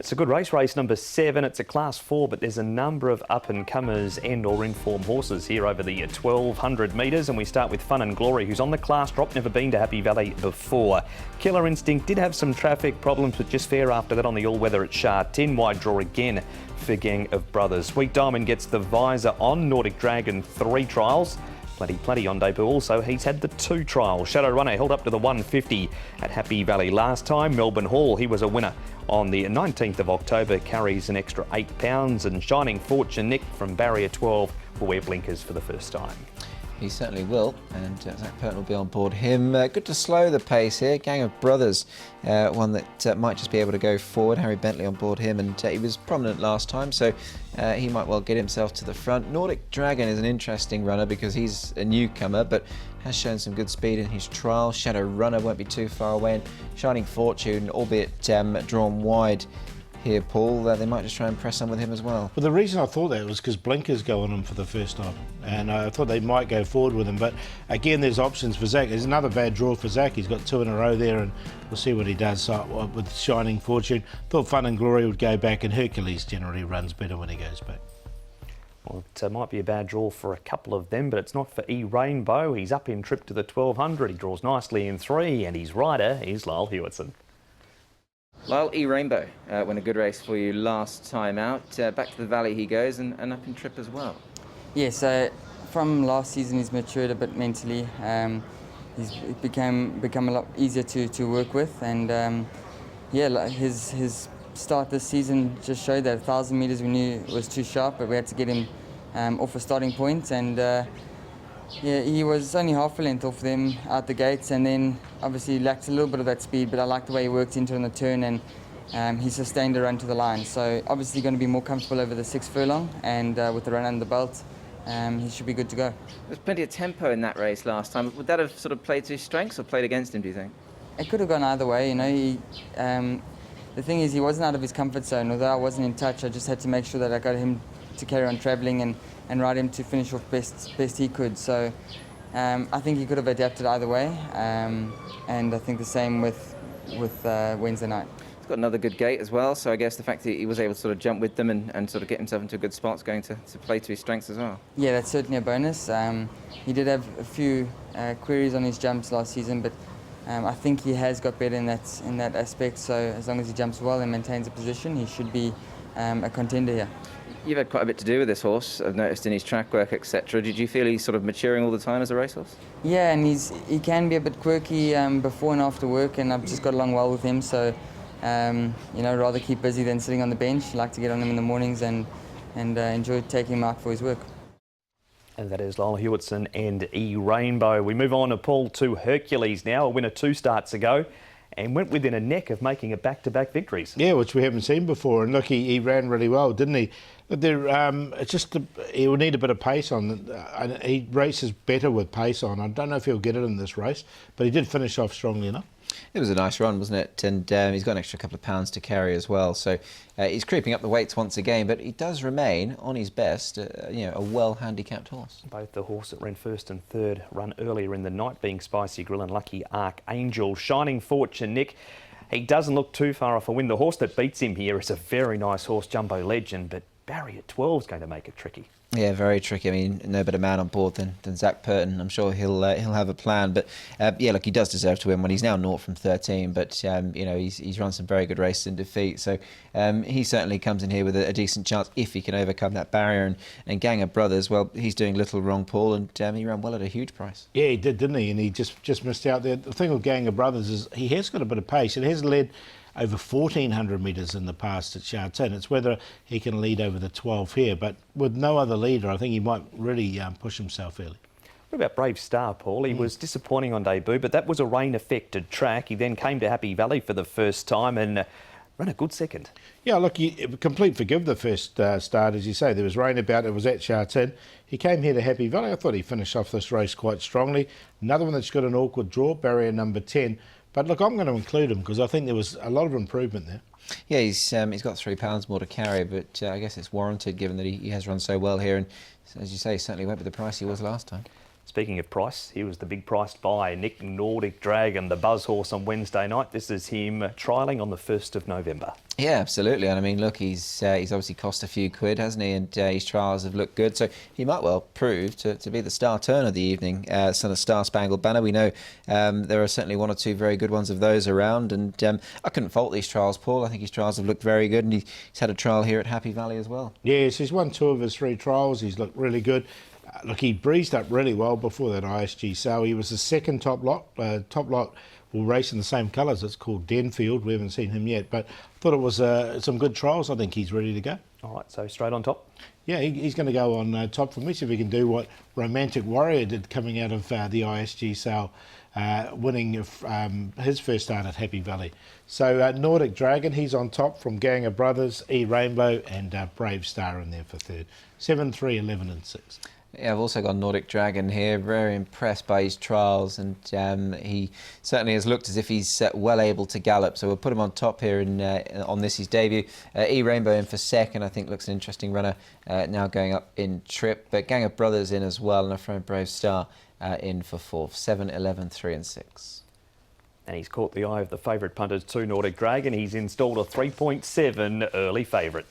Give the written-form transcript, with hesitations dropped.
It's a good race, race number 7. It's a Class 4, but there's a number of up-and-comers and or in-form horses here over the 1,200 metres. And we start with Fun and Glory, who's on the class drop, never been to Happy Valley before. Killer Instinct did have some traffic problems, but just fair after that on the all-weather at Shah. 10 wide draw again for Gang of Brothers. Sweet Diamond gets the visor on. Nordic Dragon, 3 trials. Plenty on debut also. He's had the 2 trials. Shadow Runner held up to the 150 at Happy Valley last time. Melbourne Hall, he was a winner on the 19th of October, carries an extra £8. And Shining Fortune, Nick from Barrier 12, will wear blinkers for the first time. He certainly will, and Zach Purton will be on board him. Good to slow the pace here. Gang of Brothers, one that might just be able to go forward. Harry Bentley on board him, and he was prominent last time, so he might well get himself to the front. Nordic Dragon is an interesting runner because he's a newcomer, but has shown some good speed in his trial. Shadow Runner won't be too far away, and Shining Fortune, albeit drawn wide here, Paul, they might just try and press on with him as well. Well, the reason I thought that was because blinkers go on him for the first time, and I thought they might go forward with him. But again, there's options for Zach. There's another bad draw for Zach. He's got 2 in a row there, and we'll see what he does. So with Shining Fortune, thought Fun and Glory would go back, and Hercules generally runs better when he goes back. Well, it might be a bad draw for a couple of them, but it's not for E Rainbow. He's up in trip to the 1200. He draws nicely in 3, and his rider is Lyle Hewitson. Lyle, E Rainbow won a good race for you last time out. Back to the Valley he goes, and up in trip as well. Yeah, so from last season he's matured a bit mentally. He's become a lot easier to work with, and yeah, like his start this season just showed that 1,000 metres we knew was too sharp, but we had to get him off a starting point, and yeah, he was only half a length off them out the gates, and then obviously lacked a little bit of that speed, but I liked the way he worked into on the turn, and he sustained a run to the line. So obviously going to be more comfortable over the 6 furlong, and with the run under the belt, he should be good to go. There's plenty of tempo in that race last time. Would that have sort of played to his strengths or played against him, do you think? It could have gone either way, you know. The thing is, he wasn't out of his comfort zone. Although I wasn't in touch, I just had to make sure that I got him to carry on travelling and ride him to finish off best he could. So I think he could have adapted either way, and I think the same with Wednesday night. He's got another good gate as well, so I guess the fact that he was able to sort of jump with them and sort of get himself into a good spot is going to play to his strengths as well. Yeah, that's certainly a bonus. He did have a few queries on his jumps last season, but I think he has got better in that aspect, so as long as he jumps well and maintains a position, he should be a contender here. You've had quite a bit to do with this horse, I've noticed, in his track work, etc. Did you feel he's sort of maturing all the time as a racehorse? Yeah, and he can be a bit quirky before and after work, and I've just got along well with him, so you know, rather keep busy than sitting on the bench. I like to get on him in the mornings and enjoy taking him out for his work. And that is Lyle Hewitson and E Rainbow. We move on to Paul to Hercules now, a winner 2 starts ago, and went within a neck of making a back-to-back victories. Yeah, which we haven't seen before. And look, he ran really well, didn't he? But it's just he will need a bit of pace on. He races better with pace on. I don't know if he'll get it in this race, but he did finish off strongly enough. It was a nice run, wasn't it? And he's got an extra couple of pounds to carry as well. So he's creeping up the weights once again, but he does remain on his best, you know, a well-handicapped horse. Both the horse that ran 1st and 3rd run earlier in the night, being Spicy Grill and Lucky Archangel. Shining Fortune, Nick, he doesn't look too far off a win. The horse that beats him here is a very nice horse, Jumbo Legend, but Barrier 12 is going to make it tricky. Yeah, very tricky. I mean, no better man on board than Zach Purton. I'm sure he'll have a plan. But yeah, look, he does deserve to win when he's now 0 from 13. But you know, he's run some very good races in defeat. So he certainly comes in here with a decent chance if he can overcome that barrier. And Gang of Brothers, well, he's doing little wrong, Paul, and he ran well at a huge price. Yeah, he did, didn't he? And he just missed out there. The thing with Gang of Brothers is he has got a bit of pace. It has led over 1,400 metres in the past at Shah. It's whether he can lead over the 12 here, but with no other leader, I think he might really push himself early. What about Brave Star, Paul? He was disappointing on debut, but that was a rain-affected track. He then came to Happy Valley for the first time and ran a good second. Yeah, look, complete forgive the first start, as you say. There was rain about, it was at Shah. He came here to Happy Valley. I thought he finished off this race quite strongly. Another one that's got an awkward draw, barrier number 10. But look, I'm going to include him because I think there was a lot of improvement there. Yeah, he's got £3 more to carry, but I guess it's warranted given that he has run so well here. And as you say, he certainly went with the price he was last time. Speaking of price, he was the big priced buy, Nick Nordic Dragon, the buzz horse on Wednesday night. This is him trialling on the 1st of November. Yeah, absolutely. And I mean, look, he's obviously cost a few quid, hasn't he? And his trials have looked good. So he might well prove to be the star turn of the evening. Son of Star Spangled Banner. We know there are certainly one or two very good ones of those around. And I couldn't fault these trials, Paul. I think his trials have looked very good. And he's had a trial here at Happy Valley as well. Yes, he's won 2 of his 3 trials. He's looked really good. Look, he breezed up really well before that ISG sale. He was the second top lot. Top lot will race in the same colours. It's called Denfield. We haven't seen him yet, but I thought it was some good trials. I think he's ready to go. All right, so straight on top. Yeah, he's going to go on top for me, see if he can do what Romantic Warrior did coming out of the ISG sale, winning his first start at Happy Valley. So Nordic Dragon, he's on top from Gang of Brothers, E-Rainbow and Brave Star in there for third. 7, 3, 11 and 6. Yeah, I've also got Nordic Dragon here. Very impressed by his trials, and he certainly has looked as if he's well able to gallop. So we'll put him on top here on this his debut. E-Rainbow in for second. I think looks an interesting runner. Now going up in trip, but Gang of Brothers in as well, and a friend Brave Star in for fourth. 7, 11, 3 and 6. And he's caught the eye of the favourite punters too, Nordic Dragon. He's installed a 3.7 early favourite.